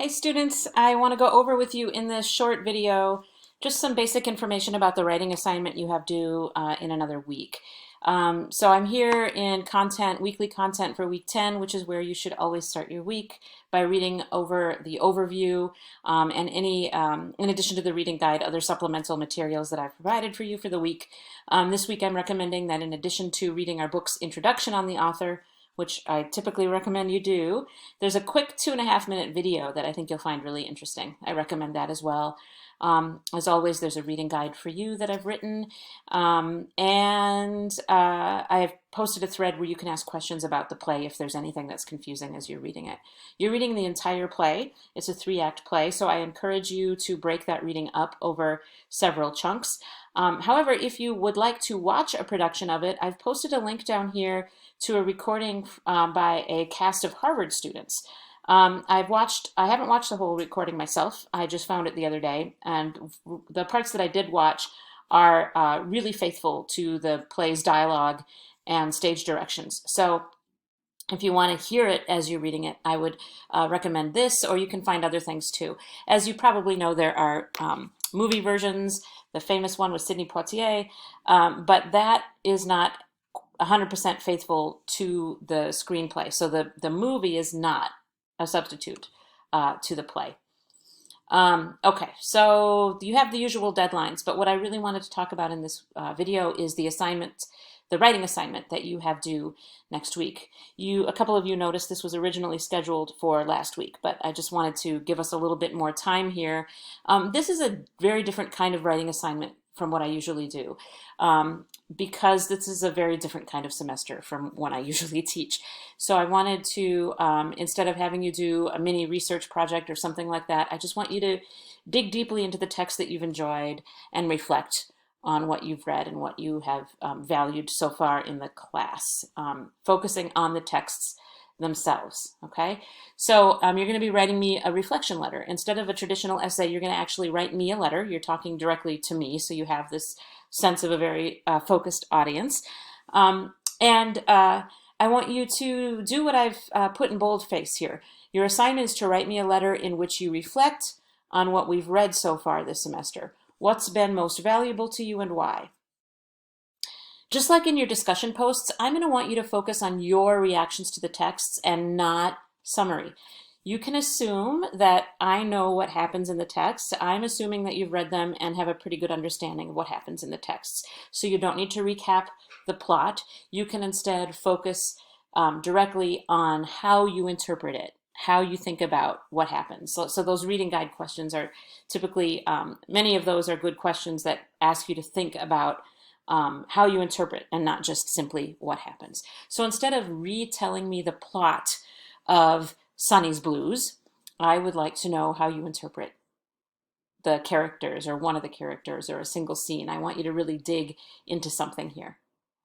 Hey students, I want to go over with you in this short video just some basic information about the writing assignment you have due in another week. So I'm here in weekly content for week 10, which is where you should always start your week by reading over the overview and in addition to the reading guide, other supplemental materials that I've provided for you for the week. This week I'm recommending that in addition to reading our book's introduction on the author, which I typically recommend you do, there's a quick 2.5-minute video that I think you'll find really interesting. I recommend that as well. As always, there's a reading guide for you that I've written, and I have posted a thread where you can ask questions about the play if there's anything that's confusing as you're reading it. You're reading the entire play. It's a 3-act play, so I encourage you to break that reading up over several chunks. However, if you would like to watch a production of it, I've posted a link down here to a recording by a cast of Harvard students. I haven't watched the whole recording myself. I just found it the other day, and the parts that I did watch are really faithful to the play's dialogue and stage directions. So if you want to hear it as you're reading it, I would recommend this, or you can find other things too. As you probably know, there are movie versions. The famous one was Sidney Poitier, but that is not 100% faithful to the screenplay. So the movie is not a substitute to the play. Okay, so you have the usual deadlines, but what I really wanted to talk about in this video is the assignment, the writing assignment that you have due next week. A couple of you noticed this was originally scheduled for last week, but I just wanted to give us a little bit more time here. This is a very different kind of writing assignment from what I usually do, because this is a very different kind of semester from what I usually teach. So I wanted to, instead of having you do a mini research project or something like that, I just want you to dig deeply into the text that you've enjoyed and reflect on what you've read and what you have valued so far in the class, focusing on the texts themselves, okay? So you're going to be writing me a reflection letter. Instead of a traditional essay, you're going to actually write me a letter. You're talking directly to me, so you have this sense of a very focused audience. I want you to do what I've put in boldface here. Your assignment is to write me a letter in which you reflect on what we've read so far this semester. What's been most valuable to you and why? Just like in your discussion posts, I'm going to want you to focus on your reactions to the texts and not summary. You can assume that I know what happens in the text. I'm assuming that you've read them and have a pretty good understanding of what happens in the texts. So you don't need to recap the plot. You can instead focus directly on how you interpret it, how you think about what happens. So those reading guide questions are typically, many of those are good questions that ask you to think about how you interpret and not just simply what happens. So instead of retelling me the plot of Sonny's Blues, I would like to know how you interpret the characters or one of the characters or a single scene. I want you to really dig into something here,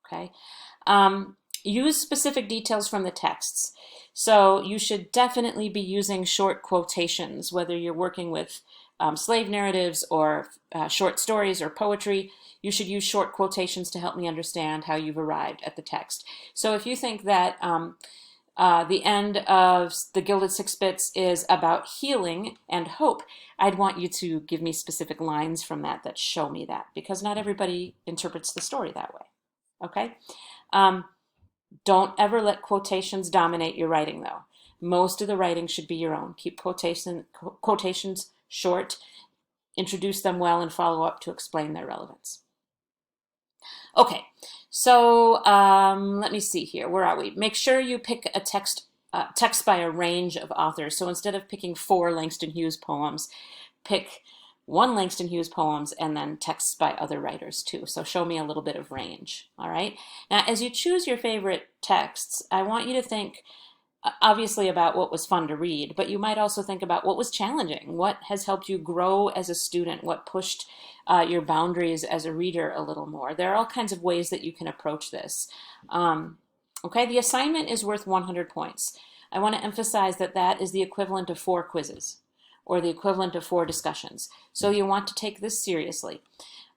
okay? Use specific details from the texts. So you should definitely be using short quotations, whether you're working with slave narratives or short stories or poetry. You should use short quotations to help me understand how you've arrived at the text. So if you think that the end of The Gilded Six Bits is about healing and hope, I'd want you to give me specific lines from that show me that, because not everybody interprets the story that way, okay? Don't ever let quotations dominate your writing, though. Most of the writing should be your own. Keep quotations short, introduce them well, and follow up to explain their relevance. Okay, so let me see here. Where are we? Make sure you pick a text by a range of authors. So instead of picking 4 Langston Hughes poems, pick 1 Langston Hughes poems and then texts by other writers too. So show me a little bit of range, all right? Now, as you choose your favorite texts, I want you to think obviously about what was fun to read, but you might also think about what was challenging, what has helped you grow as a student, what pushed your boundaries as a reader a little more. There are all kinds of ways that you can approach this. Okay, the assignment is worth 100 points. I want to emphasize that that is the equivalent of 4 quizzes or the equivalent of 4 discussions. So you want to take this seriously.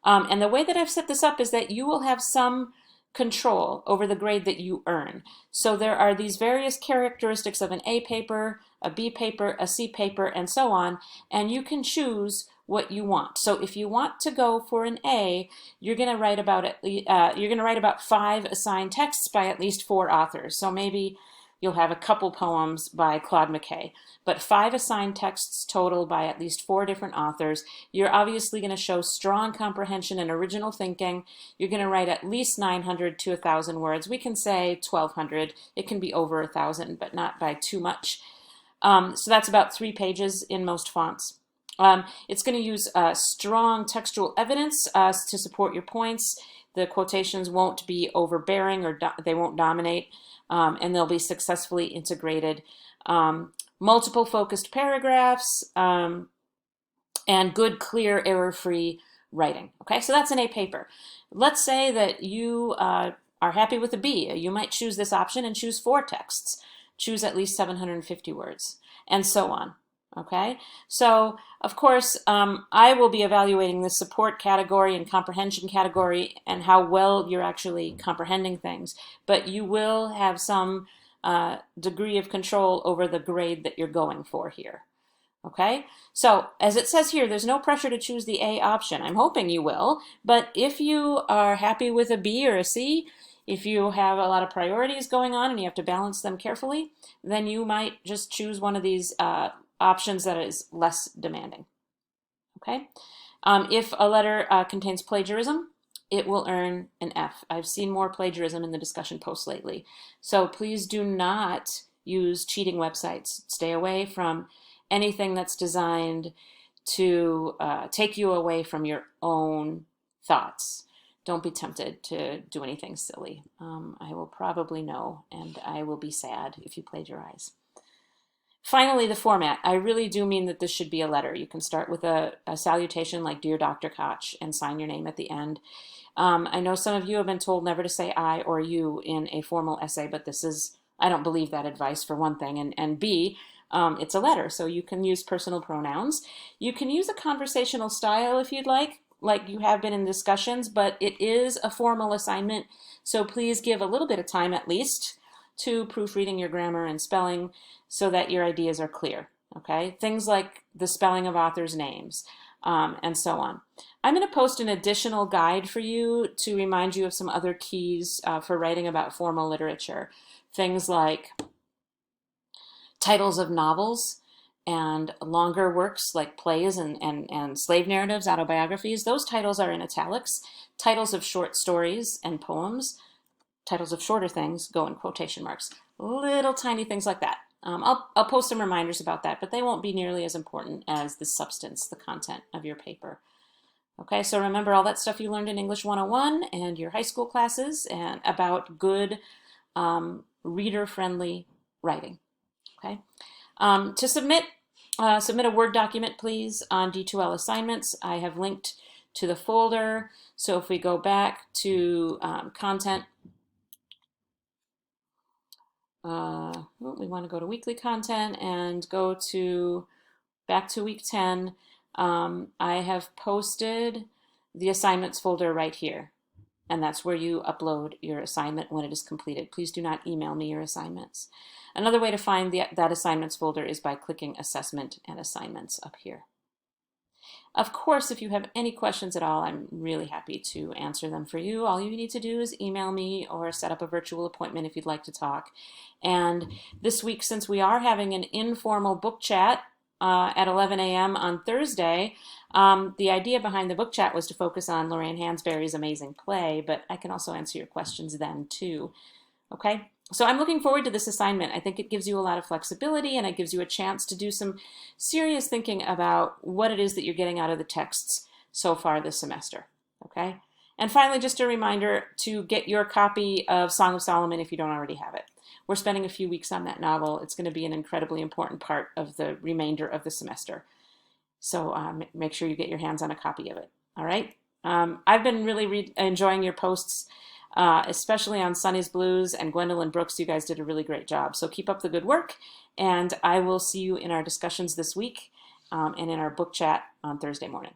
And the way that I've set this up is that you will have some control over the grade that you earn. So there are these various characteristics of an A paper, a B paper, a C paper, and so on, and you can choose what you want. So if you want to go for an A, you're going to write about 5 assigned texts by at least 4 authors. So maybe you'll have a couple poems by Claude McKay, but 5 assigned texts total by at least 4 different authors. You're obviously going to show strong comprehension and original thinking. You're going to write at least 900 to 1,000 words. We can say 1,200. It can be over 1,000, but not by too much. So that's about 3 pages in most fonts. It's going to use strong textual evidence to support your points. The quotations won't be overbearing, or they won't dominate, and they'll be successfully integrated. Multiple focused paragraphs, and good, clear, error-free writing. Okay, so that's an A paper. Let's say that you are happy with a B. You might choose this option and choose 4 texts. Choose at least 750 words, and so on. Okay, so of course I will be evaluating the support category and comprehension category and how well you're actually comprehending things, but you will have some degree of control over the grade that you're going for here. Okay, so as it says here, there's no pressure to choose the A option. I'm hoping you will, but if you are happy with a B or a C, if you have a lot of priorities going on and you have to balance them carefully, then you might just choose one of these options that is less demanding. Okay, if a letter contains plagiarism, it will earn an F. I've seen more plagiarism in the discussion posts lately. So please do not use cheating websites. Stay away from anything that's designed to take you away from your own thoughts. Don't be tempted to do anything silly. I will probably know, and I will be sad if you plagiarize. Finally, the format. I really do mean that this should be a letter. You can start with a salutation like Dear Dr. Koch and sign your name at the end. I know some of you have been told never to say I or you in a formal essay, but I don't believe that advice, for one thing. And B, it's a letter, so you can use personal pronouns. You can use a conversational style if you'd like you have been in discussions, but it is a formal assignment, so please give a little bit of time at least to proofreading your grammar and spelling so that your ideas are clear, okay? Things like the spelling of authors' names, and so on. I'm going to post an additional guide for you to remind you of some other keys for writing about formal literature. Things like titles of novels and longer works like plays and slave narratives, autobiographies. Those titles are in italics. Titles of short stories and poems, titles of shorter things go in quotation marks. Little tiny things like that. I'll post some reminders about that, but they won't be nearly as important as the substance, the content of your paper. Okay, so remember all that stuff you learned in English 101 and your high school classes and about good reader-friendly writing. Okay, to submit a Word document, please, on D2L assignments. I have linked to the folder. So if we go back to content, we want to go to weekly content and go back to week 10. I have posted the assignments folder right here, and that's where you upload your assignment when it is completed. Please do not email me your assignments. Another way to find that assignments folder is by clicking assessment and assignments up here. Of course, if you have any questions at all, I'm really happy to answer them for you. All you need to do is email me or set up a virtual appointment if you'd like to talk. And this week, since we are having an informal book chat at 11 a.m. on Thursday, the idea behind the book chat was to focus on Lorraine Hansberry's amazing play, but I can also answer your questions then too. Okay? So I'm looking forward to this assignment. I think it gives you a lot of flexibility, and it gives you a chance to do some serious thinking about what it is that you're getting out of the texts so far this semester. Okay? And finally, just a reminder to get your copy of Song of Solomon if you don't already have it. We're spending a few weeks on that novel. It's going to be an incredibly important part of the remainder of the semester. So make sure you get your hands on a copy of it. All right? I've been really enjoying your posts, especially on Sunny's Blues and Gwendolyn Brooks. You guys did a really great job. So keep up the good work, and I will see you in our discussions this week and in our book chat on Thursday morning.